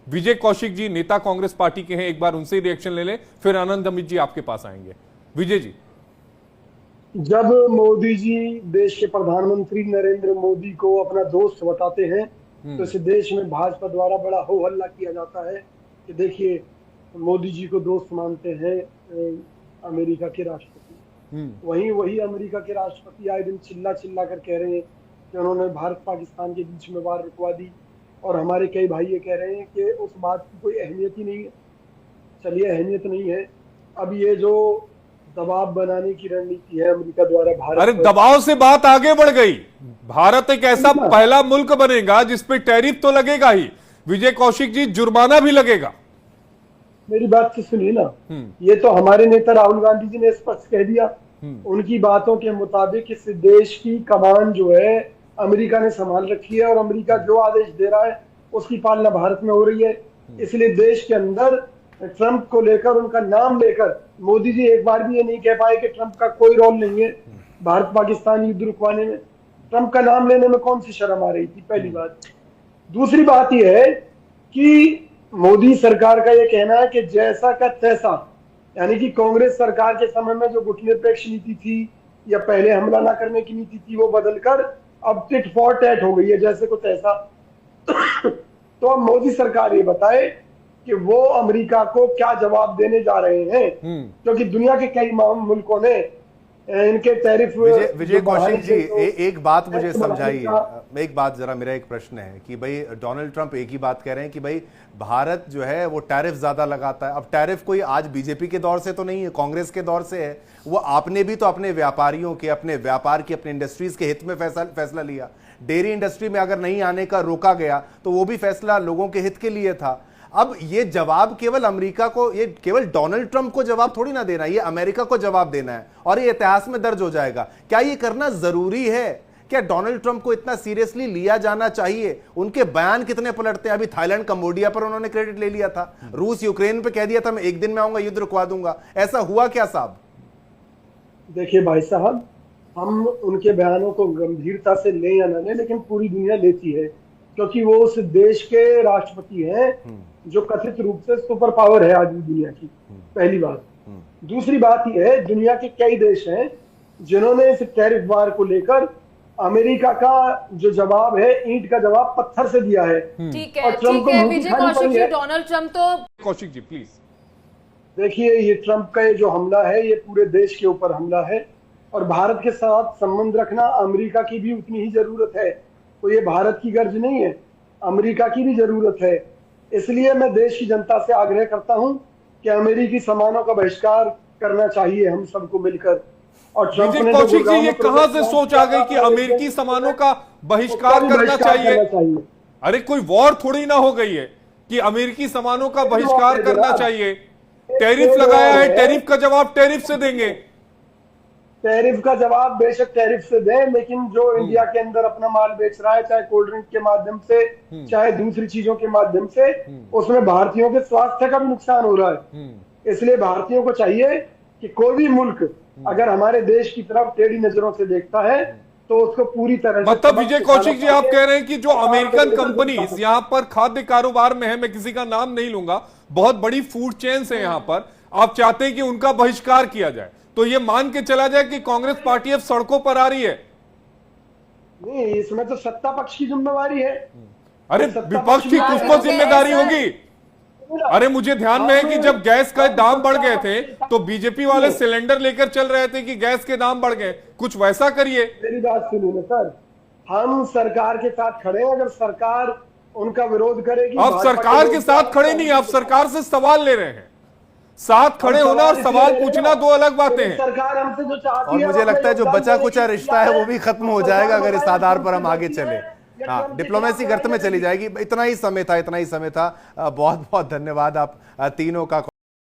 विजय कौशिक जी नेता कांग्रेस पार्टी के हैं, एक बार उनसे रिएक्शन ले लें, फिर आनंद अमित जी आपके पास आएंगे। विजय जी, जब मोदी जी देश के प्रधानमंत्री नरेंद्र मोदी को अपना दोस्त बताते हैं तो इस देश में भाजपा द्वारा बड़ा हो हल्ला किया जाता है कि देखिए मोदी जी को दोस्त मानते हैं अमेरिका के राष्ट्रपति। वही अमेरिका के राष्ट्रपति आए दिन चिल्ला चिल्ला कर कह रहे हैं कि उन्होंने भारत पाकिस्तान के बीच में वार रुकवा दी, और हमारे कई भाई ये कह रहे हैं कि उस बात की कोई अहमियत ही नहीं है। चलिए, अहमियत नहीं है, अब ये जो दबाव बनाने की रणनीति है अमेरिका द्वारा भारत, अरे दबाव से बात आगे बढ़ गई। भारत एक ऐसा पहला मुल्क बनेगा जिसपे टैरिफ तो लगेगा ही, विजय कौशिक जी, जुर्माना भी लगेगा। मेरी बात तो सुनिए ना, ये तो हमारे नेता राहुल गांधी जी ने स्पष्ट कह दिया। उनकी बातों के मुताबिक इस देश की कमान जो है अमेरिका ने संभाल रखी है, और अमेरिका जो आदेश दे रहा है उसकी पालना भारत में हो रही है। इसलिए देश के अंदर ट्रंप को लेकर, उनका नाम लेकर मोदी जी एक बार भी ये नहीं कह पाए कि ट्रंप का कोई रोल नहीं है भारत पाकिस्तान युद्ध रुकवाने में। ट्रंप का नाम लेने में कौन सी शर्म आ रही थी, पहली बात। दूसरी बात यह है कि मोदी सरकार का यह कहना है कि जैसा का तैसा, यानी कि कांग्रेस सरकार के समय में जो गुटनिरपेक्ष नीति थी या पहले हमला ना करने की नीति थी वो बदलकर अब टिट फॉर टैट हो गई है, जैसे को तैसा। तो अब मोदी सरकार ये बताए कि वो अमेरिका को क्या जवाब देने जा रहे हैं, क्योंकि दुनिया के कई मुल्कों ने इनके टैरिफ। विजय कौशिक जी, एक बात मुझे समझाइए, एक बात जरा, मेरा एक प्रश्न है कि भाई डोनाल्ड ट्रंप एक ही बात कह रहे हैं कि भाई भारत जो है वो टैरिफ ज्यादा लगाता है। अब टैरिफ कोई आज बीजेपी के दौर से तो नहीं है, कांग्रेस के दौर से है। वो आपने भी तो अपने व्यापारियों के, अपने व्यापार की, अपने इंडस्ट्रीज के हित में फैसला लिया। डेयरी इंडस्ट्री में अगर नहीं आने का रोका गया तो वो भी फैसला लोगों के हित के लिए था। अब ये जवाब केवल अमेरिका को, ये केवल डोनाल्ड ट्रंप को जवाब थोड़ी ना देना है, ये अमेरिका को जवाब देना है और ये इतिहास में दर्ज हो जाएगा। क्या ये करना जरूरी है? क्या डोनाल्ड ट्रंप को इतना सीरियसली लिया जाना चाहिए? उनके बयान कितने पलटते हैं? अभी थाईलैंड कंबोडिया पर उन्होंने क्रेडिट ले लिया था, रूस यूक्रेन पे कह दिया था मैं एक दिन में आऊंगा, युद्ध रुकवा दूंगा। ऐसा हुआ क्या साहब? देखिए भाई साहब, हम उनके बयानों को गंभीरता से ले या ना ले, लेकिन पूरी दुनिया लेती है, क्योंकि वो उस देश के राष्ट्रपति हैं जो कथित रूप से सुपर पावर है आज भी दुनिया की, पहली बात। दूसरी बात यह है, दुनिया के कई देश हैं जिन्होंने इस टैरिफ वार को लेकर अमेरिका का जो जवाब है, ईंट का जवाब पत्थर से दिया है। ठीक है, ठीक है विजय कौशिक जी, डोनाल्ड ट्रंप तो। कौशिक जी प्लीज देखिए, ये ट्रंप का ये जो हमला है ये पूरे देश के ऊपर हमला है, और भारत के साथ संबंध रखना अमेरिका की भी उतनी ही जरूरत है। तो ये भारत की गर्ज नहीं है, अमेरिका की भी जरूरत है। इसलिए मैं देश की जनता से आग्रह करता हूं कि अमेरिकी सामानों का बहिष्कार करना चाहिए हम सबको मिलकर। और विजय कौशिक जी, ये कहां से सोच आ गई कि अमेरिकी सामानों का बहिष्कार करना चाहिए? अरे कोई वॉर थोड़ी ना हो गई है कि अमेरिकी सामानों का बहिष्कार करना चाहिए। टैरिफ लगाया है, टैरिफ का जवाब टैरिफ से देंगे। टैरिफ का जवाब बेशक टैरिफ से दें, लेकिन जो इंडिया के अंदर अपना माल बेच रहा है, चाहे कोल्ड ड्रिंक के माध्यम से, चाहे दूसरी चीजों के माध्यम से, उसमें भारतीयों के स्वास्थ्य का भी नुकसान हो रहा है। इसलिए भारतीयों को चाहिए कि कोई भी मुल्क अगर हमारे देश की तरफ टेढ़ी नजरों से देखता है तो उसको पूरी तरह से। मतलब विजय कौशिक जी, आप कह रहे हैं कि जो अमेरिकन कंपनीज यहाँ पर खाद्य कारोबार में है, मैं किसी का नाम नहीं लूंगा, बहुत बड़ी फूड चेन्स है यहाँ पर, आप चाहते हैं कि उनका बहिष्कार किया जाए, तो ये मान के चला जाए कि कांग्रेस पार्टी अब सड़कों पर आ रही है? नहीं, इसमें तो सत्ता पक्ष की जिम्मेवारी है। अरे विपक्ष की कुछ तो जिम्मेदारी होगी। अरे मुझे ध्यान में है कि जब गैस का दाम बढ़ गए थे तो बीजेपी वाले सिलेंडर लेकर चल रहे थे कि गैस के दाम बढ़ गए, कुछ वैसा करिए। मेरी बात सुनिए ना सर, हम सरकार के साथ खड़े हैं। अगर सरकार उनका विरोध करेगी, आप सरकार के साथ खड़े नहीं, आप सरकार से सवाल ले रहे हैं। साथ खड़े होना और सवाल पूछना दो अलग बातें हैं। सरकार हमसे जो चाहती है, और मुझे लगता है जो बचा कुचा रिश्ता है वो भी खत्म हो जाएगा अगर इस आधार पर हम आगे चले। हाँ, डिप्लोमेसी गर्त में चली जाएगी। इतना ही समय था, इतना ही समय था। बहुत बहुत धन्यवाद आप तीनों का।